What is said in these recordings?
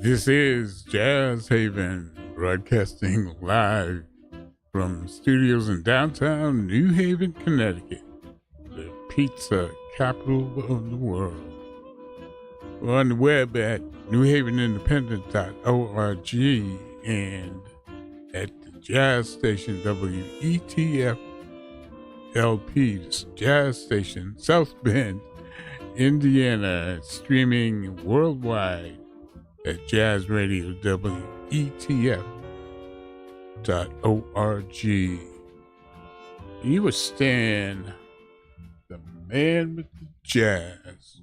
This is Jazz Haven, broadcasting live from studios in downtown New Haven, Connecticut, the pizza capital of the world. We're on the web at newhavenindependent.org and at the jazz station WETF LP, the jazz station, South Bend, Indiana, streaming worldwide at jazzradio.wetf.org. You were Stan, the man with the jazz.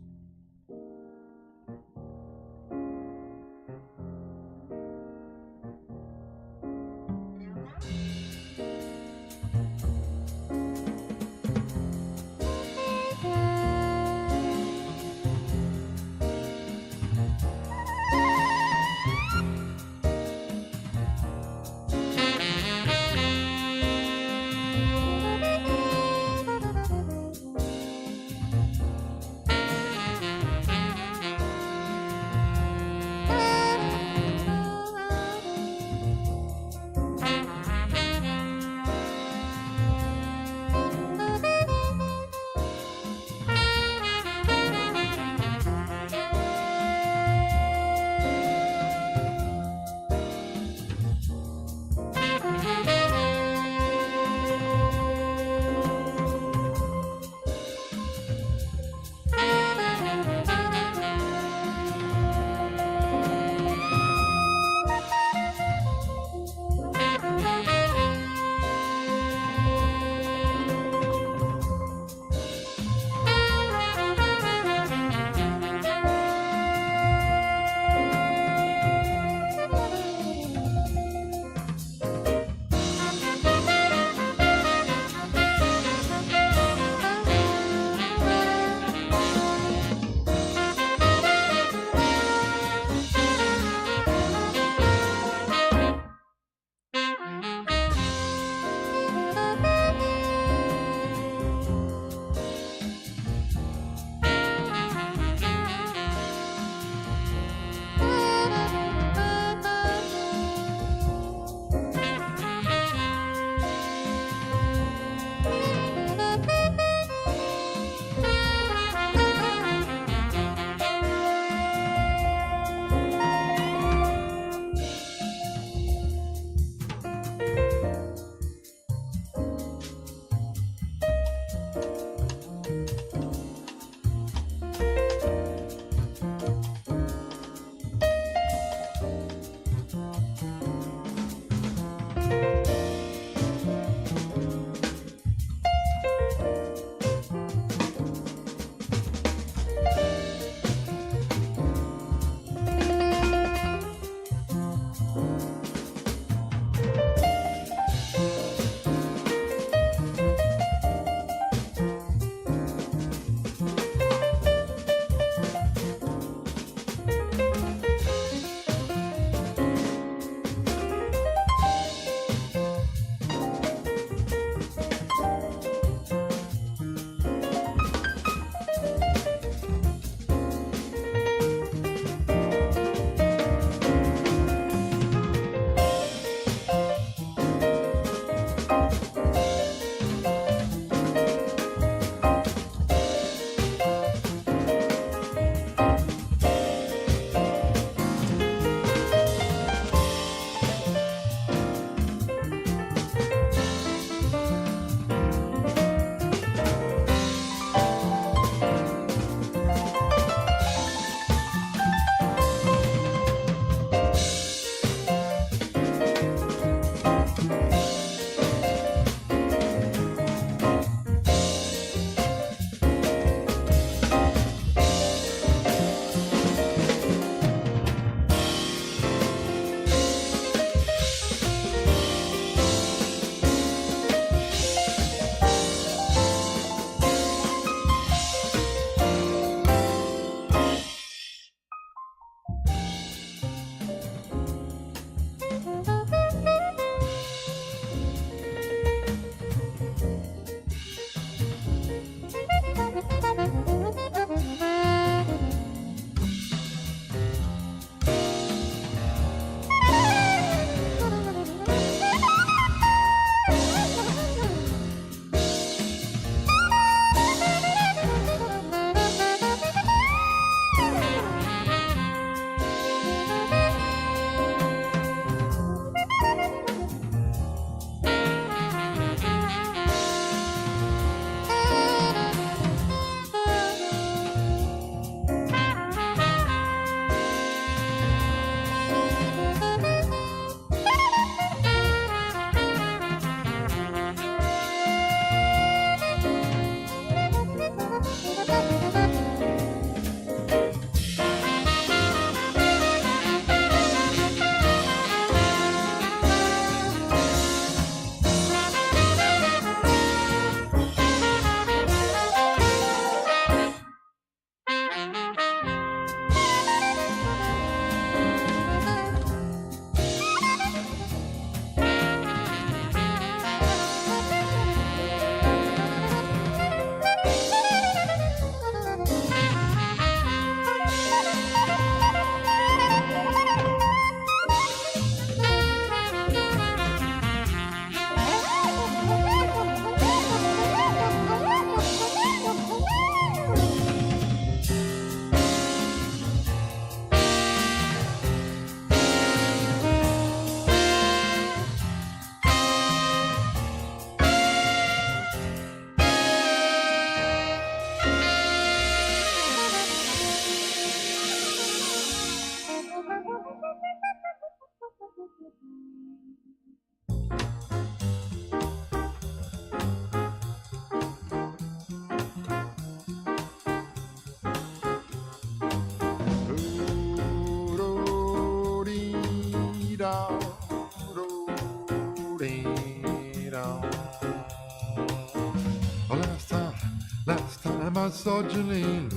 Last time I saw Janine,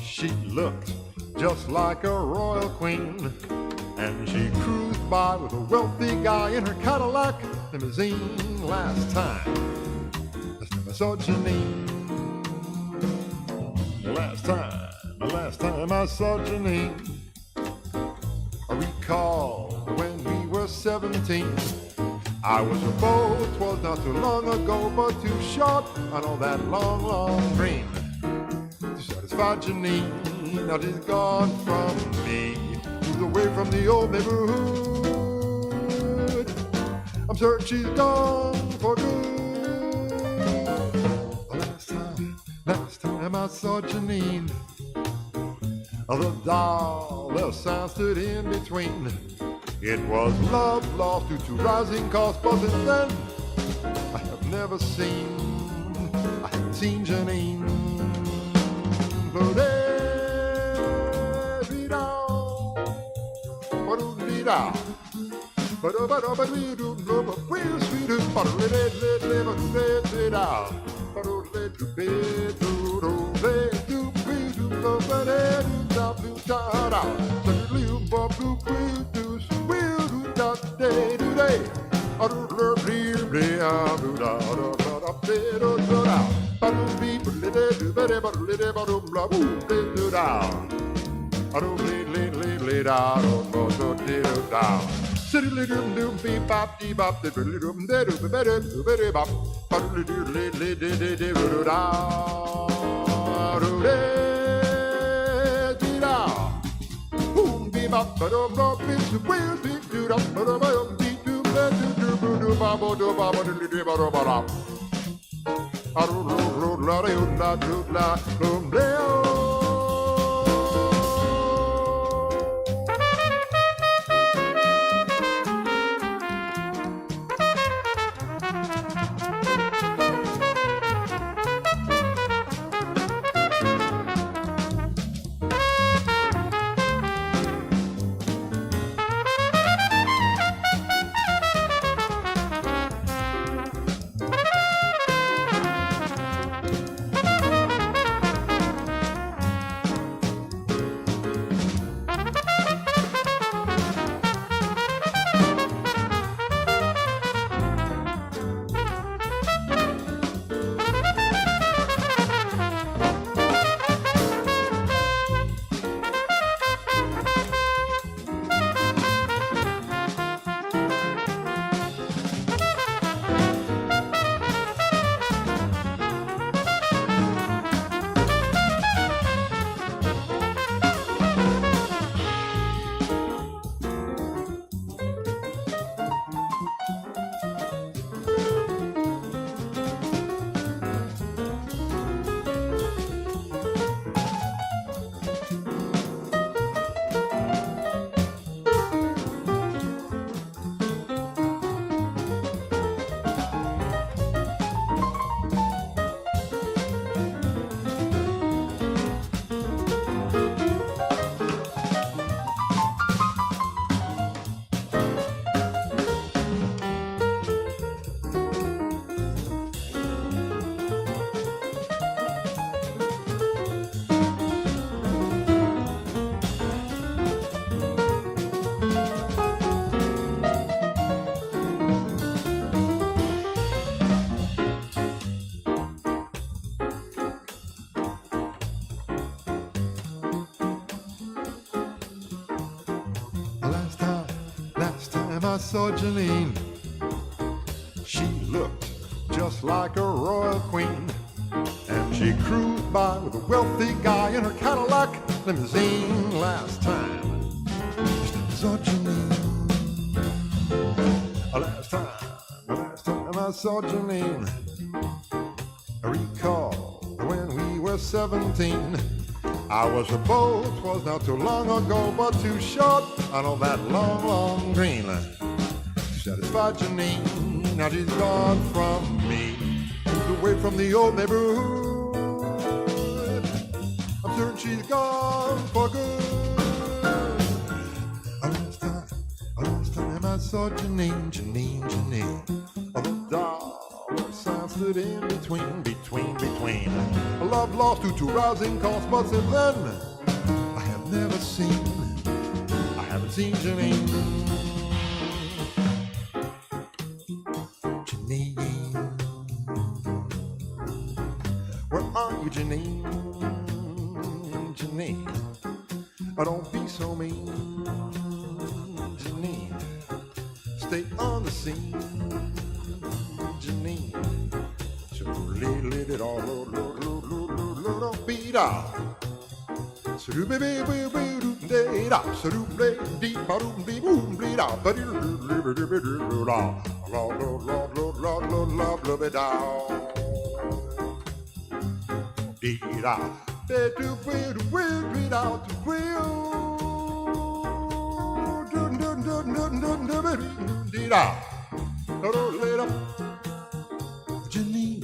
she looked just like a royal queen, and she cruised by with a wealthy guy in her Cadillac limousine. Last time I saw Janine. Last time I saw Janine, I recall when we were 17. I was a beau, 'twas not too long ago, but too short on all that long, long dream to satisfy Janine. Now she's gone from me, moved away from the old neighborhood. I'm certain she's gone for good. Last time I saw Janine, the dollar sign stood in between. It was love lost due to rising costs, but since then I haven't seen Janine. I saw Janine, she looked just like a royal queen, and she cruised by with a wealthy guy in her Cadillac limousine. Last time I saw Janine. Last time I saw Janine, I recall when we were 17. I was a boat, 'twas not too long ago, but too short on all that long, long green. Satisfied Janine, now she's gone from me, moved away from the old neighborhood. I'm certain she's gone for good. Last time I saw Janine, a dollar sign stood in between. A love lost due to rousing calls, but since then I haven't seen Janine. Where are you, Janine? Oh, don't be so mean, Janine. Stay on the scene, Janine. So let it all, don't beat out. So do baby, baby, da. So do play deep, boom, boom, bleed out. But you love it down. Dee da. They do bleed out the wheel. Dee da. Later. Janine.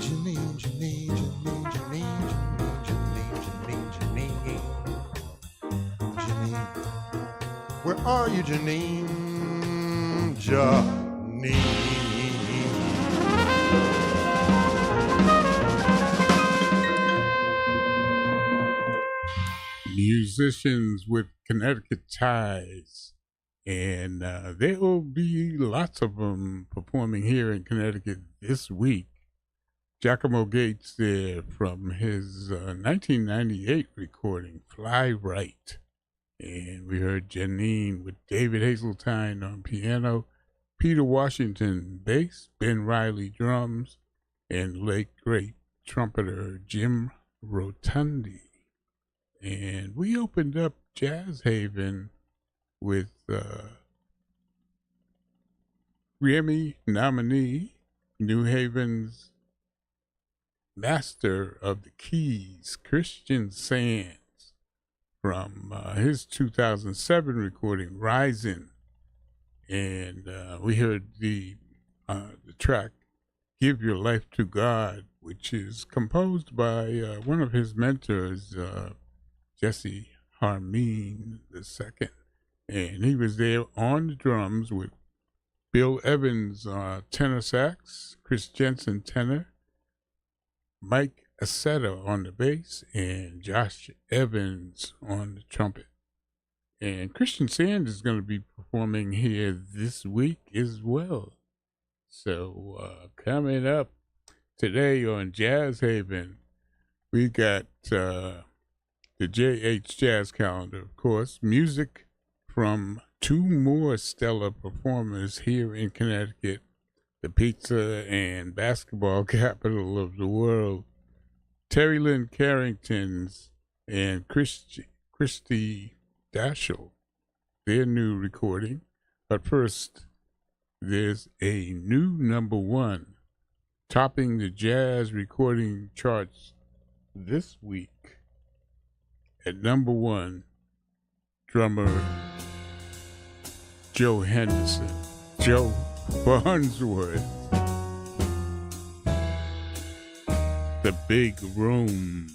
Where are you, Janine? Musicians with Connecticut ties, and there will be lots of them performing here in Connecticut this week. Giacomo Gates there from his 1998 recording, Fly Right. And we heard Janine with David Hazeltine on piano, Peter Washington bass, Ben Riley drums, and late great trumpeter Jim Rotundi. And we opened up Jazz Haven with Grammy nominee, New Haven's master of the keys, Christian Sands, from his 2007 recording, Rising. And we heard the track, Give Your Life to God, which is composed by one of his mentors, Jesse Harmeen II. And he was there on the drums with Bill Evans tenor sax, Chris Jensen tenor, Mike Aceta on the bass, and Josh Evans on the trumpet. And Christian Sands is going to be performing here this week as well. So coming up today on Jazz Haven, we got the JH Jazz Calendar, of course, music from two more stellar performers here in Connecticut, the pizza and basketball capital of the world, Terry Lynn Carrington's and Christy Dashel, their new recording. But first, there's a new number one topping the jazz recording charts this week. At number one, drummer Joe Henderson, Joe Farnsworth, The Big Room.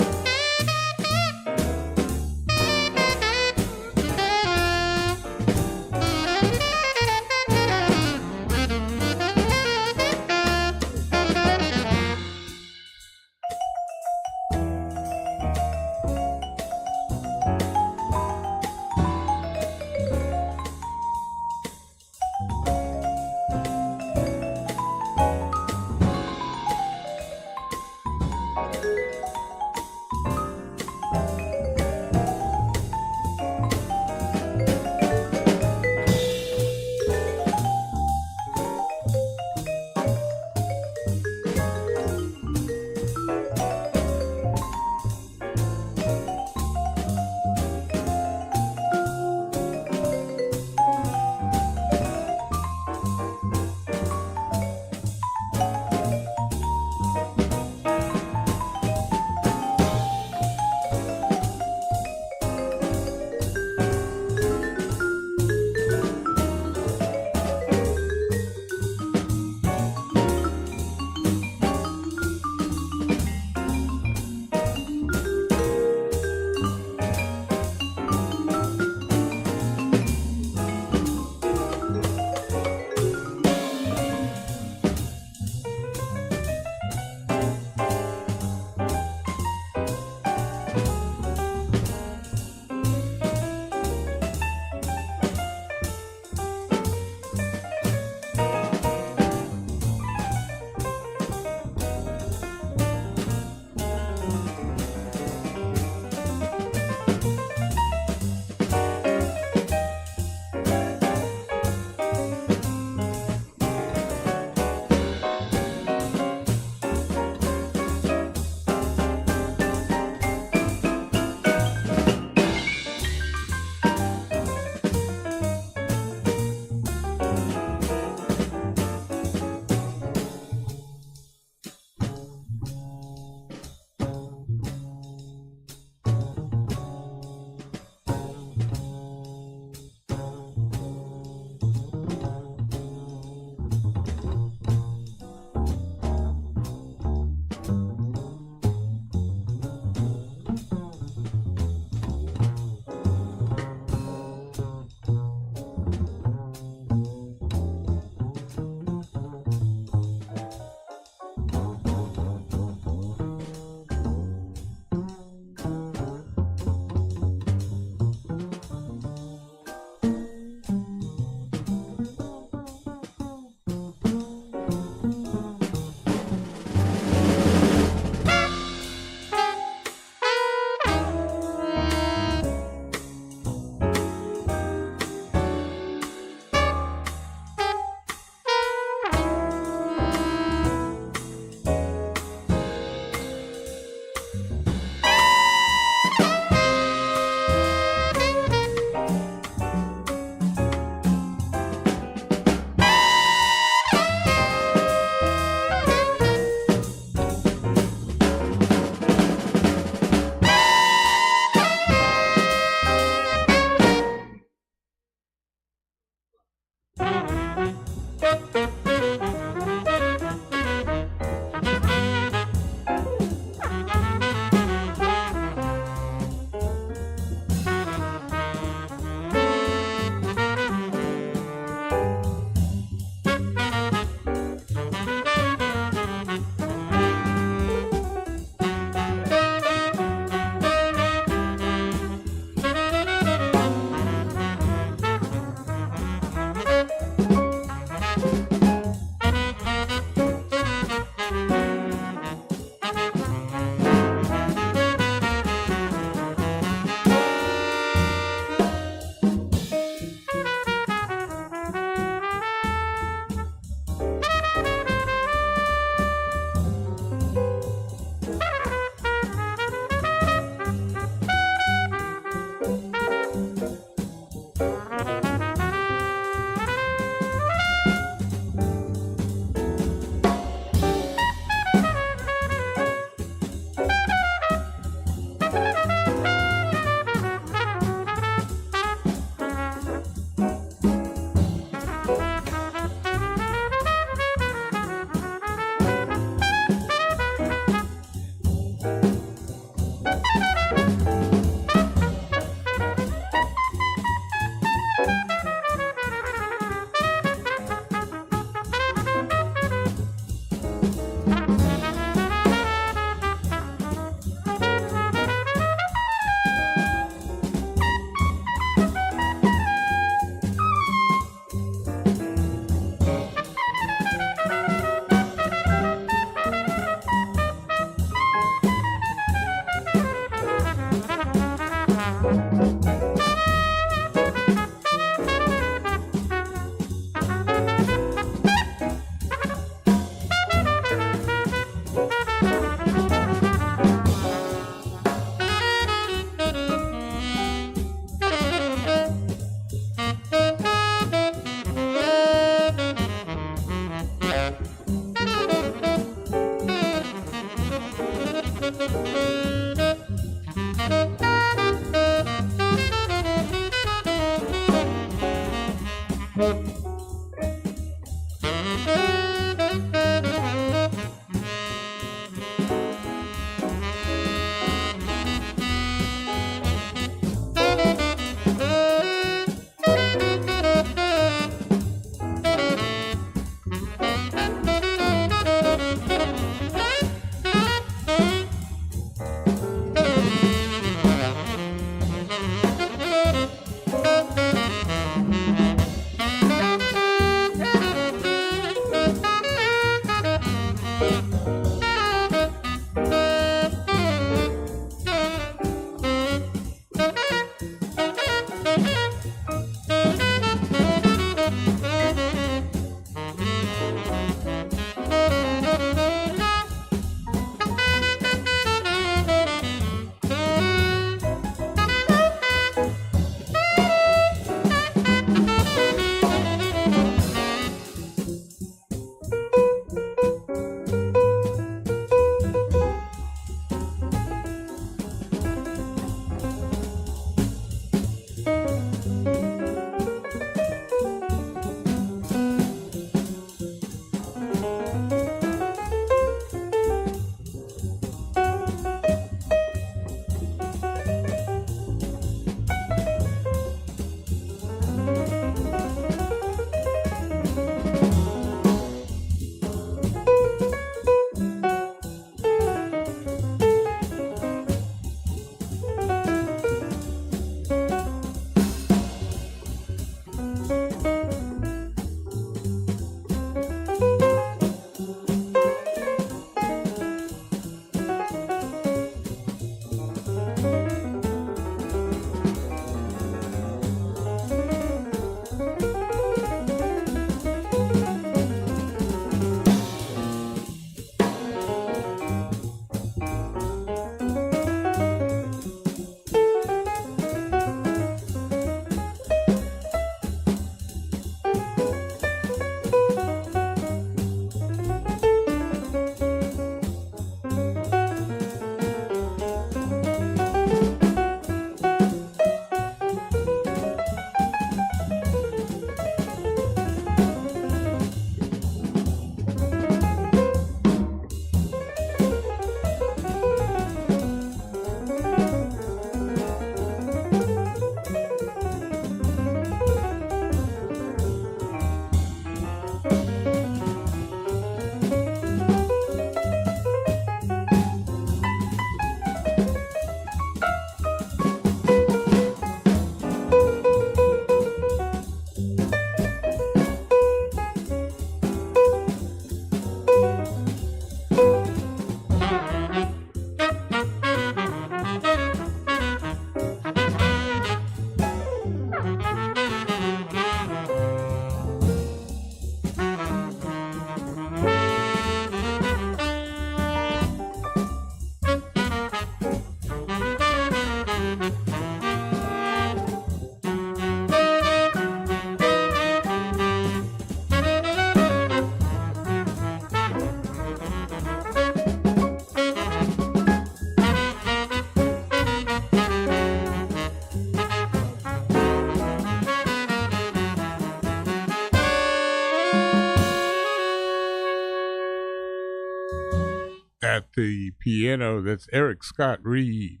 At the piano, that's Eric Scott Reed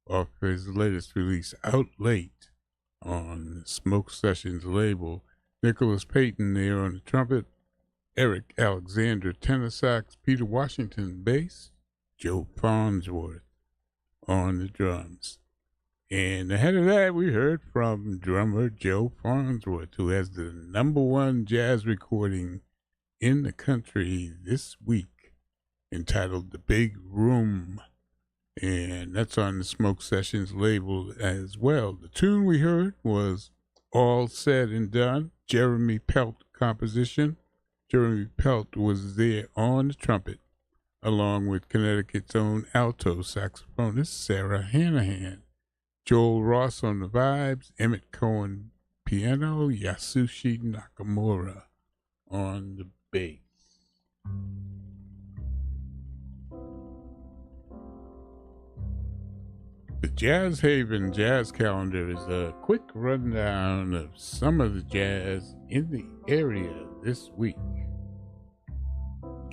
off his latest release, Out Late, on the Smoke Sessions label. Nicholas Payton there on the trumpet, Eric Alexander tenor sax, Peter Washington bass, Joe Farnsworth on the drums. And ahead of that, we heard from drummer Joe Farnsworth, who has the #1 jazz recording in the country this week, entitled The Big Room. And that's on the Smoke Sessions label as well. The tune we heard was All Said and Done, Jeremy Pelt composition. Jeremy Pelt was there on the trumpet, along with Connecticut's own alto saxophonist Sarah Hanahan. Joel Ross on the vibes, Emmett Cohen piano, Yasushi Nakamura on the bass. The Jazz Haven Jazz Calendar is a quick rundown of some of the jazz in the area this week.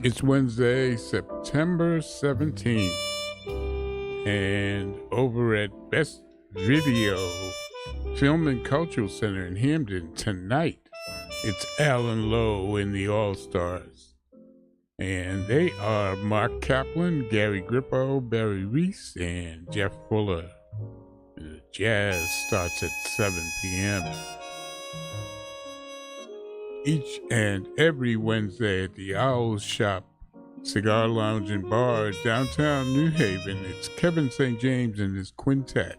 It's Wednesday, September 17th, and over at Best Video Film and Cultural Center in Hamden tonight, it's Alan Lowe and the All-Stars. And they are Mark Kaplan, Gary Grippo, Barry Reese, and Jeff Fuller. The jazz starts at 7 p.m. Each and every Wednesday at the Owl's Shop Cigar Lounge and Bar, downtown New Haven, it's Kevin St. James and his quintet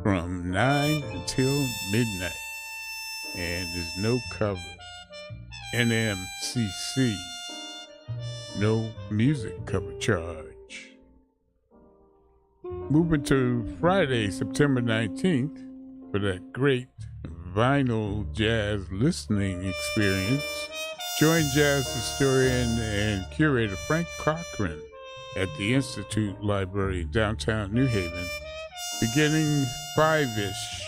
from 9 until midnight. And there's no cover. NMCC. No music cover charge. Moving to Friday, September 19th, for that great vinyl jazz listening experience, join jazz historian and curator Frank Cochran at the Institute Library in downtown New Haven, beginning 5-ish.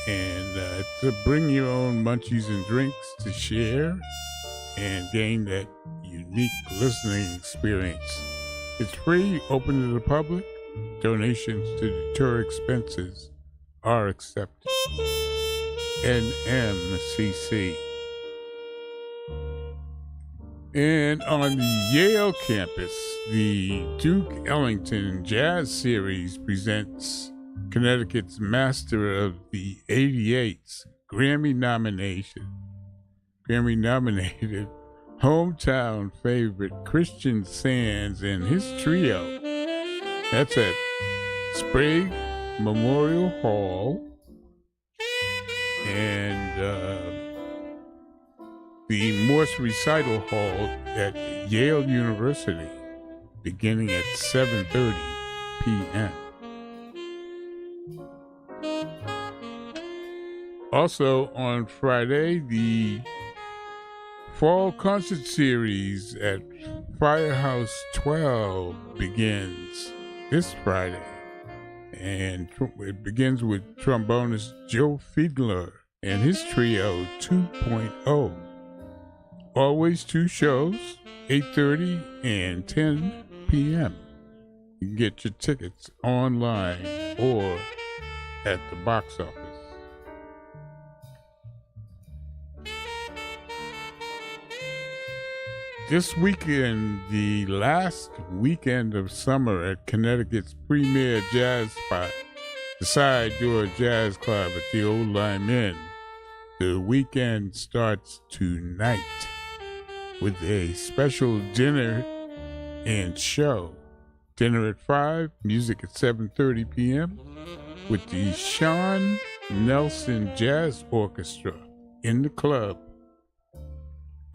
And to bring your own munchies and drinks to share and gain that unique listening experience. It's free, open to the public. Donations to deter expenses are accepted. NMCC. And on the Yale campus, the Duke Ellington Jazz Series presents Connecticut's master of the 88's Grammy-nominated hometown favorite Christian Sands and his trio. That's at Sprague Memorial Hall and the Morse Recital Hall at Yale University, beginning at 7:30 p.m. Also on Friday, the Fall Concert Series at Firehouse 12 begins this Friday. And it begins with trombonist Joe Fiedler and his trio 2.0. Always 2 shows, 8:30 and 10 p.m. You can get your tickets online or at the box office. This weekend, the last weekend of summer at Connecticut's premier jazz spot, the Side Door Jazz Club at the Old Lime Inn. The weekend starts tonight with a special dinner and show. Dinner at 5, music at 7:30 p.m. with the Sean Nelson Jazz Orchestra in the club.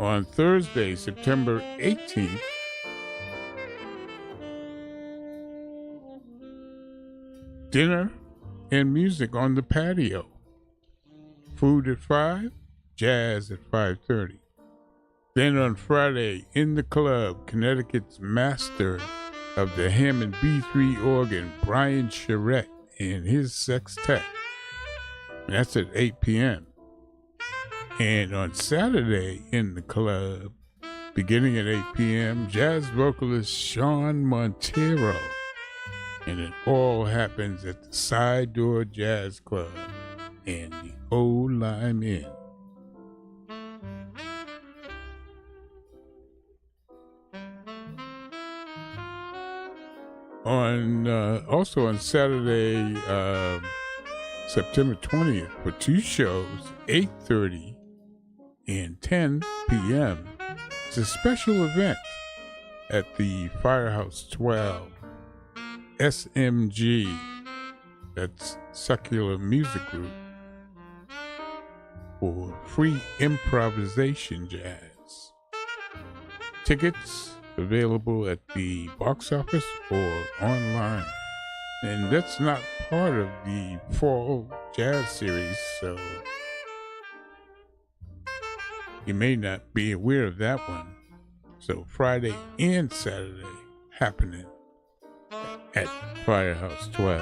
On Thursday, September 18th, dinner and music on the patio. Food at 5, jazz at 5:30. Then on Friday, in the club, Connecticut's master of the Hammond B3 organ, Brian Charette, and his sextet. That's at 8 p.m. And on Saturday in the club, Beginning at 8 p.m., jazz vocalist Sean Montero. And it all happens at the Side Door Jazz Club and the Old Lime Inn. Also on Saturday, September 20th, for two shows, 8:30 and 10 p.m. It's a special event at the Firehouse 12, SMG, that's Secular Music Group, for free improvisation jazz. Tickets available at the box office or online. And that's not part of the fall jazz series, so you may not be aware of that one. So Friday and Saturday happening at Firehouse 12.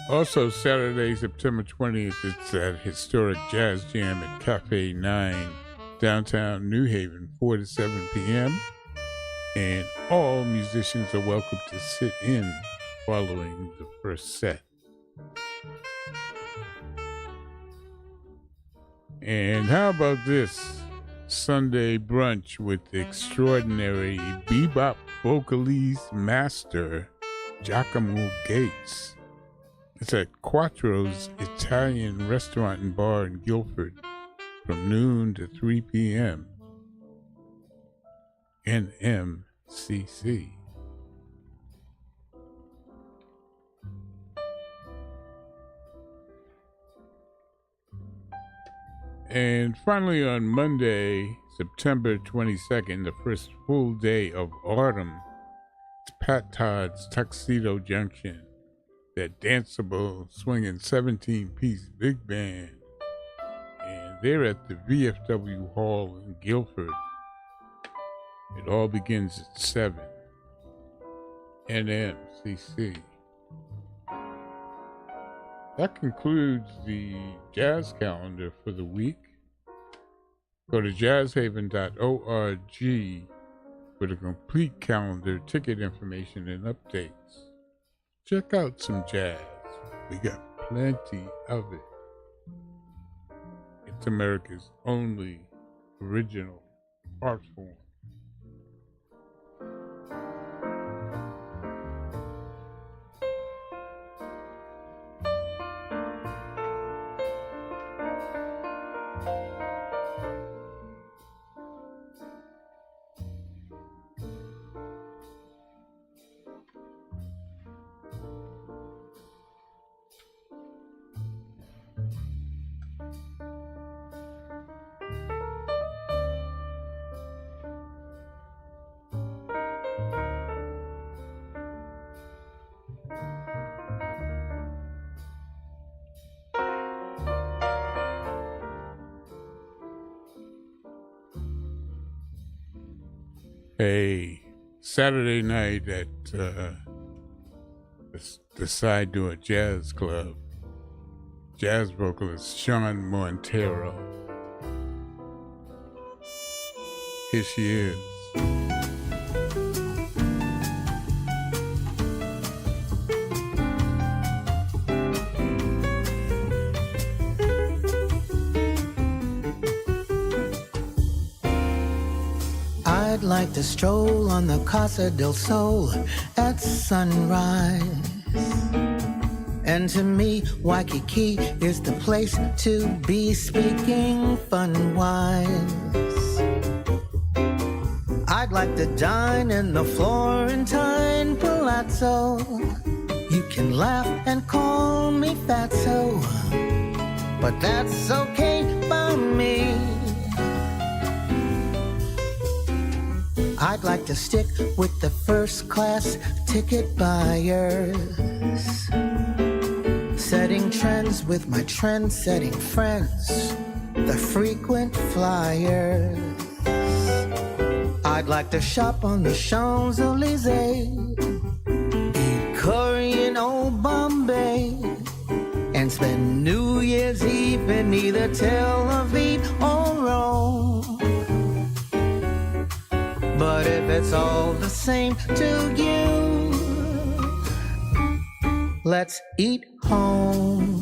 Also, Saturday, September 20th, it's at Historic Jazz Jam at Cafe 9, downtown New Haven, 4 to 7 p.m. And all musicians are welcome to sit in following the first set. And how about this Sunday brunch with the extraordinary bebop vocalese master Giacomo Gates? It's at Quattro's Italian Restaurant and Bar in Guilford from noon to 3 p.m. NMCC. And finally on Monday, September 22nd, the first full day of autumn, it's Pat Todd's Tuxedo Junction, that danceable, swinging 17-piece big band. And they're at the VFW Hall in Guilford. It all begins at 7. NMCC. That concludes the jazz calendar for the week. Go to jazzhaven.org for the complete calendar, ticket information, and updates. Check out some jazz. We got plenty of it. It's America's only original art form. A Saturday night at the Side Door Jazz Club, jazz vocalist Sean Montero. Here she is. I'd like to stroll on the Casa del Sol at sunrise. And to me, Waikiki is the place to be, speaking fun-wise. I'd like to dine in the Florentine Palazzo. You can laugh and call me fatso, but that's okay by me. I'd like to stick with the first class ticket buyers, setting trends with my trend-setting friends, the frequent flyers. I'd like to shop on the Champs-Elysees, eat curry in Old Bombay, and and spend New Year's Eve in either Tel Aviv or Rome. But if it's all the same to you, let's eat home.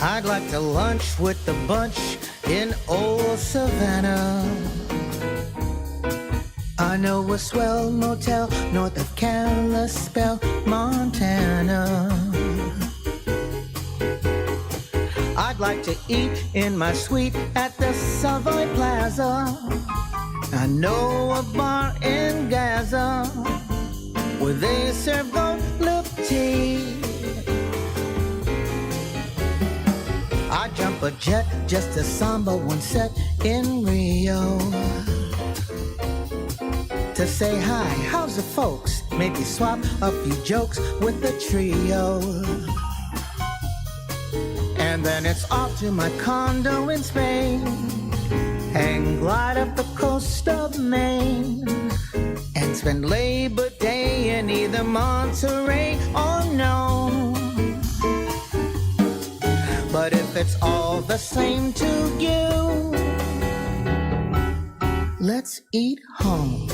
I'd like to lunch with the bunch in old Savannah. I know a swell motel north of Kalispell, Montana. I'd like to eat in my suite at the Savoy Plaza. I know a bar in Gaza where they serve gold loop tea. I jump a jet just to samba one set in Rio. To say hi, how's the folks? Maybe swap a few jokes with the trio. And then it's off to my condo in Spain. Hang glide up the coast of Maine. And spend Labor Day in either Monterey or Nome. But if it's all the same to you, let's eat home.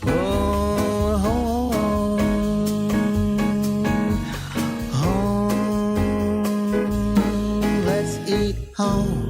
Oh, home, home, let's eat home.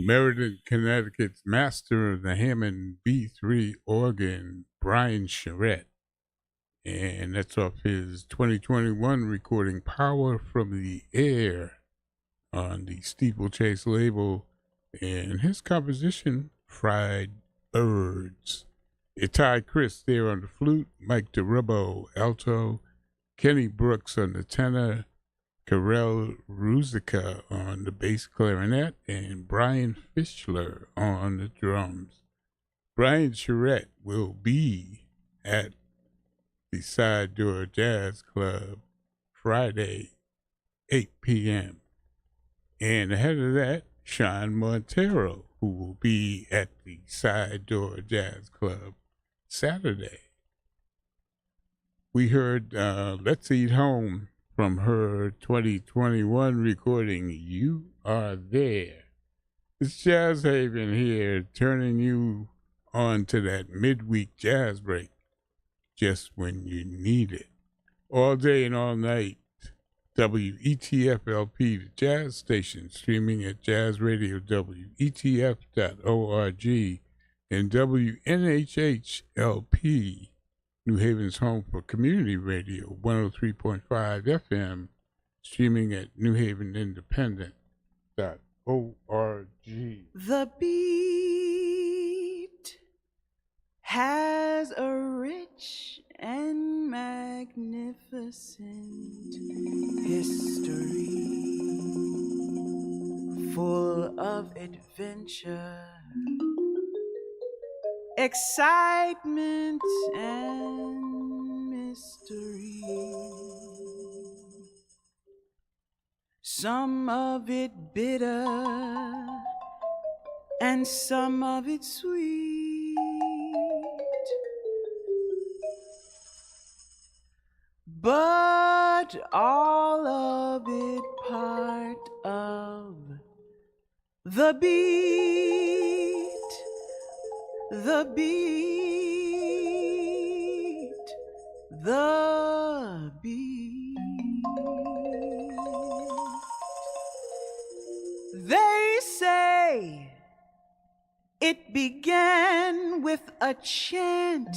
Meriden, Connecticut's master of the Hammond B3 organ, Brian Charette. And that's off his 2021 recording, Power from the Air, on the Steeplechase label. And his composition, Fried Birds. Itai Chris there on the flute, Mike DeRubbo, alto, Kenny Brooks on the tenor, Karel Ruzicka on the bass clarinet, and Brian Fischler on the drums. Brian Charette will be at the Side Door Jazz Club Friday, 8 p.m. And ahead of that, Sean Montero, who will be at the Side Door Jazz Club Saturday. We heard Let's Eat Home from her 2021 recording, You Are There. It's Jazz Haven here, turning you on to that midweek jazz break, just when you need it. All day and all night, WETF-LP, the jazz station, streaming at jazzradio.wetf.org, and WNHH-LP, New Haven's home for community radio, 103.5 FM, streaming at newhavenindependent.org. The beat has a rich and magnificent history, full of adventure, excitement, and mystery. Some of it bitter and some of it sweet, but all of it part of the beat. The beat, the beat. They say it began with a chant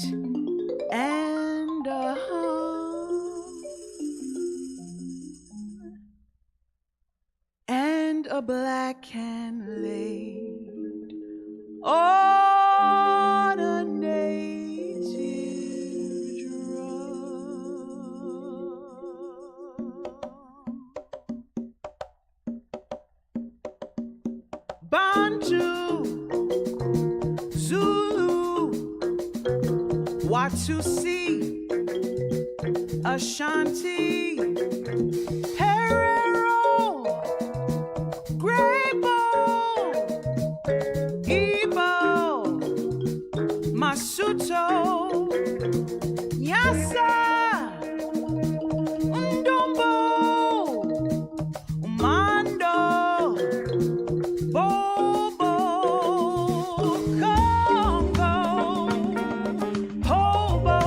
and a hum and a black hand laid on a native drum. Bantu, Zulu, Watusi, Ashanti, Herero, Grebo, Masuto, Nyasa, Ndumbo, Mando, Bobo, Congo, Hobo,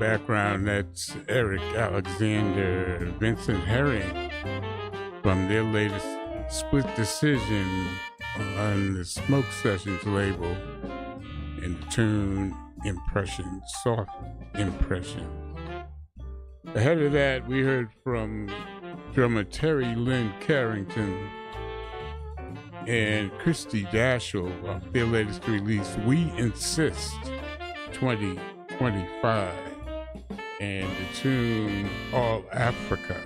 background, that's Eric Alexander, Vincent Herring from their latest Split Decision on the Smoke Sessions label, and the tune Impression, Soft Impression. Ahead of that, we heard from drummer Terry Lynn Carrington and Christy Dashel off their latest release, We Insist 2025, and the tune All Africa,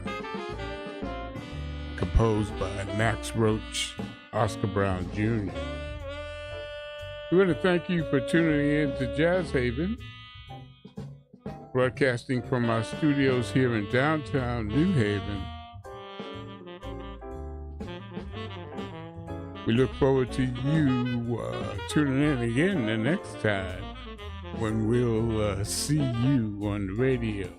composed by Max Roach, Oscar Brown Jr. We want to thank you for tuning in to Jazz Haven, broadcasting from our studios here in downtown New Haven. We look forward to you tuning in again the next time when we'll see you on the radio.